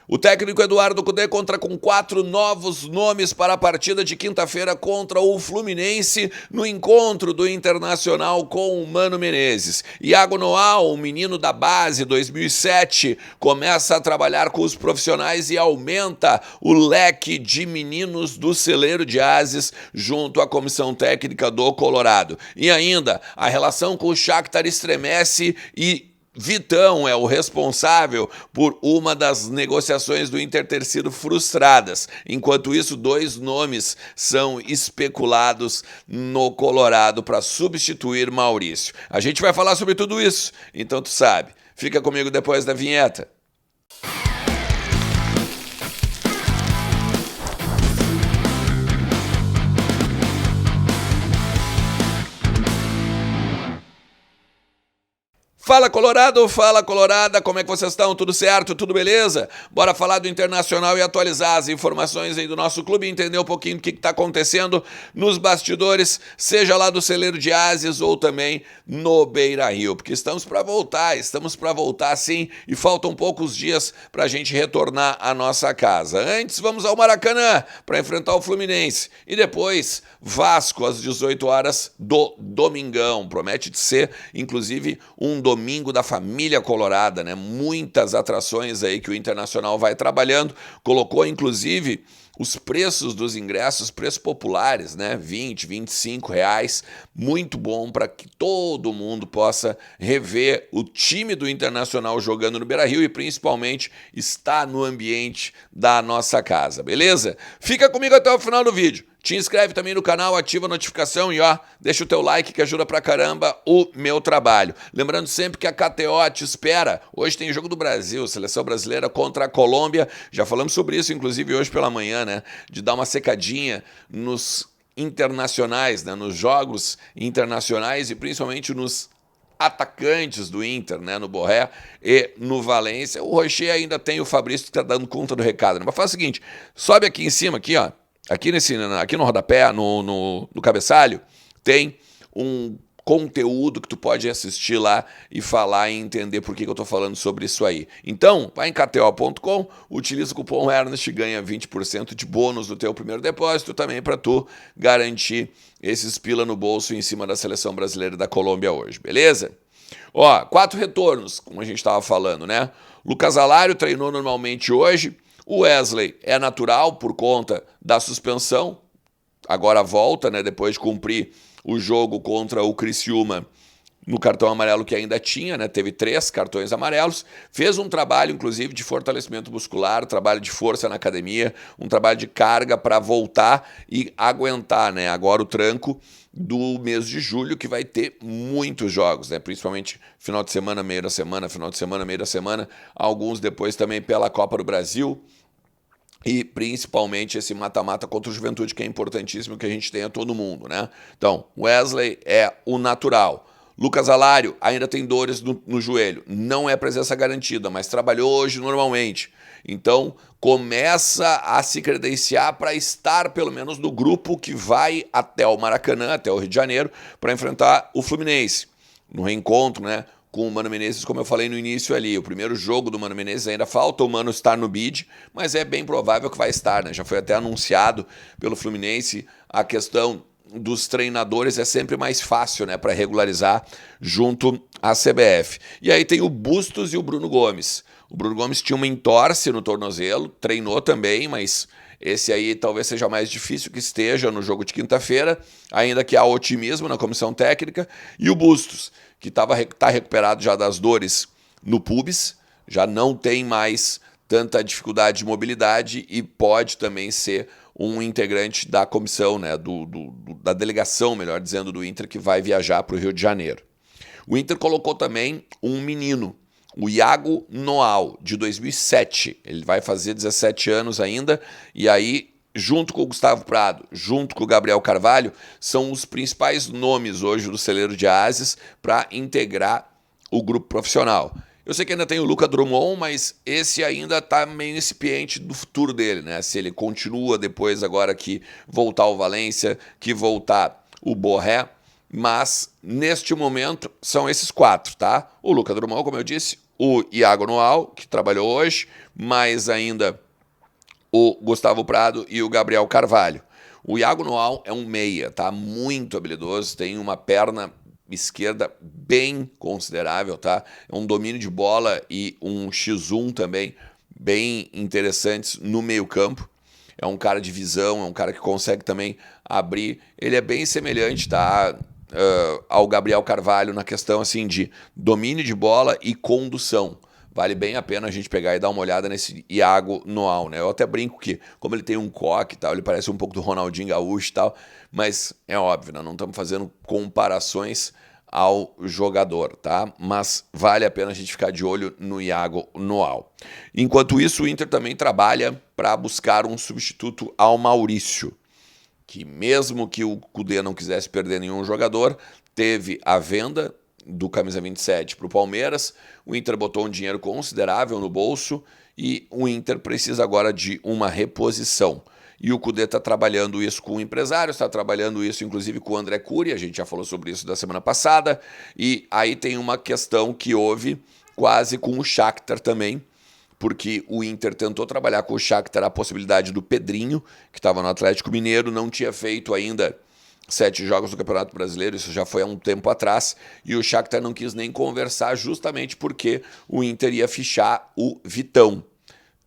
O técnico Eduardo Cudê conta com 4 novos nomes para a partida de quinta-feira contra o Fluminense no encontro do Internacional com o Mano Menezes. Iago Noal, um menino da base 2007, começa a trabalhar com os profissionais e aumenta o leque de meninos do celeiro de Ases junto à comissão técnica do Colorado. E ainda, a relação com o Shakhtar estremece e Vitão é o responsável por uma das negociações do Inter ter sido frustradas. Enquanto isso, 2 nomes são especulados no Colorado para substituir Maurício. A gente vai falar sobre tudo isso, então tu sabe. Fica comigo depois da vinheta. Fala Colorado, fala Colorada, como é que vocês estão? Tudo certo? Tudo beleza? Bora falar do Internacional e atualizar as informações aí do nosso clube, entender um pouquinho do que está acontecendo nos bastidores, seja lá do celeiro de Ases ou também no Beira-Rio, porque estamos para voltar sim, e faltam poucos dias para a gente retornar à nossa casa. Antes, vamos ao Maracanã para enfrentar o Fluminense e depois Vasco às 18 horas do domingão. Promete de ser, inclusive, um domingo da família colorada, né? Muitas atrações aí que o Internacional vai trabalhando. Colocou, inclusive, os preços dos ingressos, preços populares, né? 20, 25 reais. Muito bom para que todo mundo possa rever o time do Internacional jogando no Beira-Rio e principalmente estar no ambiente da nossa casa, beleza? Fica comigo até o final do vídeo. Te inscreve também no canal, ativa a notificação e deixa o teu like que ajuda pra caramba o meu trabalho. Lembrando sempre que a KTO te espera. Hoje tem jogo do Brasil, seleção brasileira contra a Colômbia. Já falamos sobre isso, inclusive, hoje pela manhã, né? De dar uma secadinha nos internacionais, né? Nos jogos internacionais e principalmente nos atacantes do Inter, né, no Borré e no Valência. O Rocher ainda tem o Fabrício que tá dando conta do recado, né? Mas faz o seguinte, sobe aqui em cima, aqui, ó. Aqui no rodapé, no cabeçalho, tem um conteúdo que tu pode assistir lá e falar e entender por que eu tô falando sobre isso aí. Então, vai em kto.com, utiliza o cupom Ernest e ganha 20% de bônus do teu primeiro depósito também para tu garantir esses pila no bolso em cima da seleção brasileira da Colômbia hoje, beleza? 4 retornos, como a gente estava falando, né? Lucas Alário treinou normalmente hoje. O Wesley é natural por conta da suspensão, agora volta, né, depois de cumprir o jogo contra o Criciúma no cartão amarelo que ainda tinha, né, teve 3 cartões amarelos, fez um trabalho, inclusive, de fortalecimento muscular, trabalho de força na academia, um trabalho de carga para voltar e aguentar, né, agora o tranco do mês de julho, que vai ter muitos jogos, né? Principalmente final de semana, meio da semana, final de semana, meio da semana, alguns depois também pela Copa do Brasil e principalmente esse mata-mata contra o Juventude, que é importantíssimo que a gente tenha todo mundo, né? Então, Wesley é o natural. Lucas Alário ainda tem dores no joelho, não é presença garantida, mas trabalhou hoje normalmente. Então, começa a se credenciar para estar, pelo menos, no grupo que vai até o Maracanã, até o Rio de Janeiro, para enfrentar o Fluminense. No reencontro, né, com o Mano Menezes, como eu falei no início ali. O primeiro jogo do Mano Menezes ainda falta o Mano estar no bid, mas é bem provável que vai estar, né? Já foi até anunciado pelo Fluminense. A questão dos treinadores é sempre mais fácil, né, para regularizar junto à CBF. E aí tem o Bustos e o Bruno Gomes. O Bruno Gomes tinha uma entorse no tornozelo, treinou também, mas esse aí talvez seja mais difícil que esteja no jogo de quinta-feira, ainda que há otimismo na comissão técnica. E o Bustos, que tá recuperado já das dores no pubis, já não tem mais tanta dificuldade de mobilidade e pode também ser um integrante da comissão, né, da delegação, melhor dizendo, do Inter, que vai viajar para o Rio de Janeiro. O Inter colocou também um menino, o Iago Noal, de 2007. Ele vai fazer 17 anos ainda, e aí, junto com o Gustavo Prado, junto com o Gabriel Carvalho, são os principais nomes hoje do celeiro de Ases para integrar o grupo profissional. Eu sei que ainda tem o Luca Drummond, mas esse ainda está meio incipiente do futuro dele, né? Se ele continua depois agora que voltar o Valência, que voltar o Borré. Mas, neste momento, são esses 4, tá? O Luca Drummond, como eu disse, o Iago Noal, que trabalhou hoje, mais ainda o Gustavo Prado e o Gabriel Carvalho. O Iago Noal é um meia, tá? Muito habilidoso, tem uma perna esquerda bem considerável, tá? É um domínio de bola e um X1 também bem interessantes no meio-campo. É um cara de visão, é um cara que consegue também abrir. Ele é bem semelhante, tá? Ao Gabriel Carvalho na questão assim de domínio de bola e condução. Vale bem a pena a gente pegar e dar uma olhada nesse Iago Noal, né? Eu até brinco que, como ele tem um coque e tal, ele parece um pouco do Ronaldinho Gaúcho e tal, mas é óbvio, né? Não estamos fazendo comparações ao jogador, tá? Mas vale a pena a gente ficar de olho no Iago Noal. Enquanto isso, o Inter também trabalha para buscar um substituto ao Maurício, que mesmo que o Cudê não quisesse perder nenhum jogador, teve a venda do camisa 27 para o Palmeiras, o Inter botou um dinheiro considerável no bolso e o Inter precisa agora de uma reposição. E o Cudê está trabalhando isso com o empresário, está trabalhando isso inclusive com o André Cury, a gente já falou sobre isso da semana passada, e aí tem uma questão que houve quase com o Shakhtar também, porque o Inter tentou trabalhar com o Shakhtar a possibilidade do Pedrinho, que estava no Atlético Mineiro, não tinha feito ainda 7 jogos do Campeonato Brasileiro, isso já foi há um tempo atrás, e o Shakhtar não quis nem conversar justamente porque o Inter ia fichar o Vitão.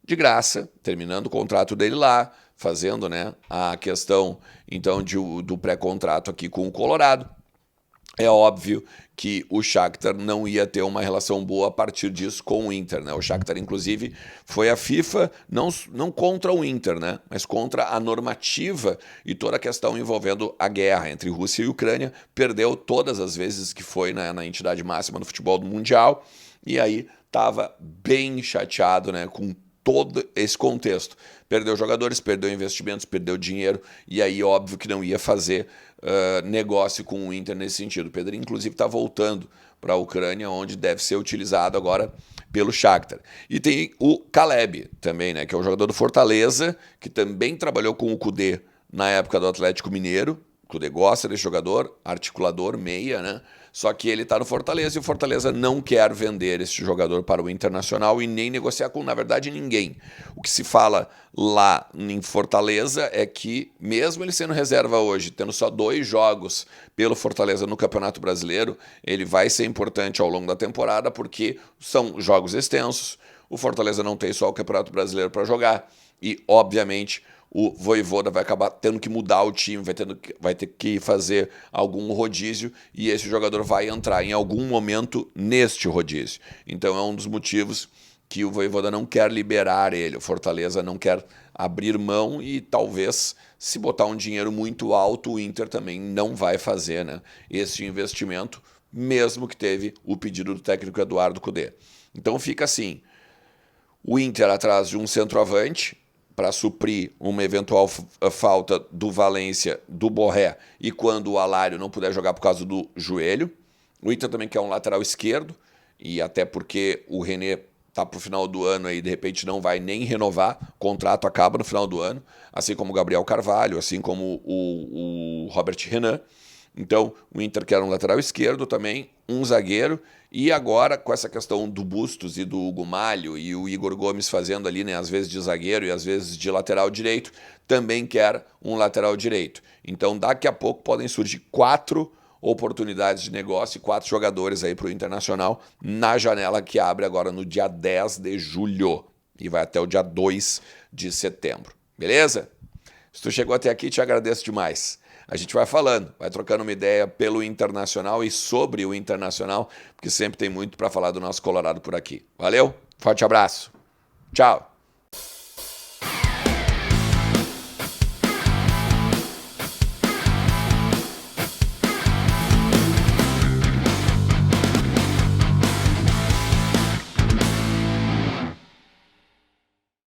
De graça, terminando o contrato dele lá, fazendo, né, a questão então do pré-contrato aqui com o Colorado. É óbvio que o Shakhtar não ia ter uma relação boa a partir disso com o Inter, né? O Shakhtar, inclusive, foi a FIFA não contra o Inter, né? Mas contra a normativa e toda a questão envolvendo a guerra entre Rússia e Ucrânia. Perdeu todas as vezes que foi, né, na entidade máxima do futebol do Mundial. E aí estava bem chateado, né, com todo esse contexto. Perdeu jogadores, perdeu investimentos, perdeu dinheiro, e aí óbvio que não ia fazer negócio com o Inter nesse sentido. O Pedro, inclusive, está voltando para a Ucrânia, onde deve ser utilizado agora pelo Shakhtar. E tem o Caleb também, né, que é um jogador do Fortaleza, que também trabalhou com o Cudê na época do Atlético Mineiro. O Cudê gosta desse jogador, articulador, meia, né? Só que ele está no Fortaleza e o Fortaleza não quer vender esse jogador para o Internacional e nem negociar com, na verdade, ninguém. O que se fala lá em Fortaleza é que, mesmo ele sendo reserva hoje, tendo só 2 jogos pelo Fortaleza no Campeonato Brasileiro, ele vai ser importante ao longo da temporada porque são jogos extensos, o Fortaleza não tem só o Campeonato Brasileiro para jogar e, obviamente, o Vojvoda vai acabar tendo que mudar o time, vai ter que fazer algum rodízio e esse jogador vai entrar em algum momento neste rodízio. Então é um dos motivos que o Vojvoda não quer liberar ele, o Fortaleza não quer abrir mão e talvez, se botar um dinheiro muito alto, o Inter também não vai fazer, né, esse investimento, mesmo que teve o pedido do técnico Eduardo Cudê. Então fica assim, o Inter atrás de um centroavante, para suprir uma eventual falta do Valência, do Borré, e quando o Alário não puder jogar por causa do joelho. O Inter também quer um lateral esquerdo, e até porque o René está para o final do ano e de repente não vai nem renovar, o contrato acaba no final do ano, assim como o Gabriel Carvalho, assim como o Robert Renan. Então, o Inter quer um lateral esquerdo também, um zagueiro, e agora com essa questão do Bustos e do Hugo Malho e o Igor Gomes fazendo ali, né, às vezes de zagueiro e às vezes de lateral direito, também quer um lateral direito. Então, daqui a pouco podem surgir 4 oportunidades de negócio e 4 jogadores aí para o Internacional na janela que abre agora no dia 10 de julho e vai até o dia 2 de setembro. Beleza? Se tu chegou até aqui, te agradeço demais. A gente vai falando, vai trocando uma ideia pelo Internacional e sobre o Internacional, porque sempre tem muito para falar do nosso Colorado por aqui. Valeu, forte abraço, tchau!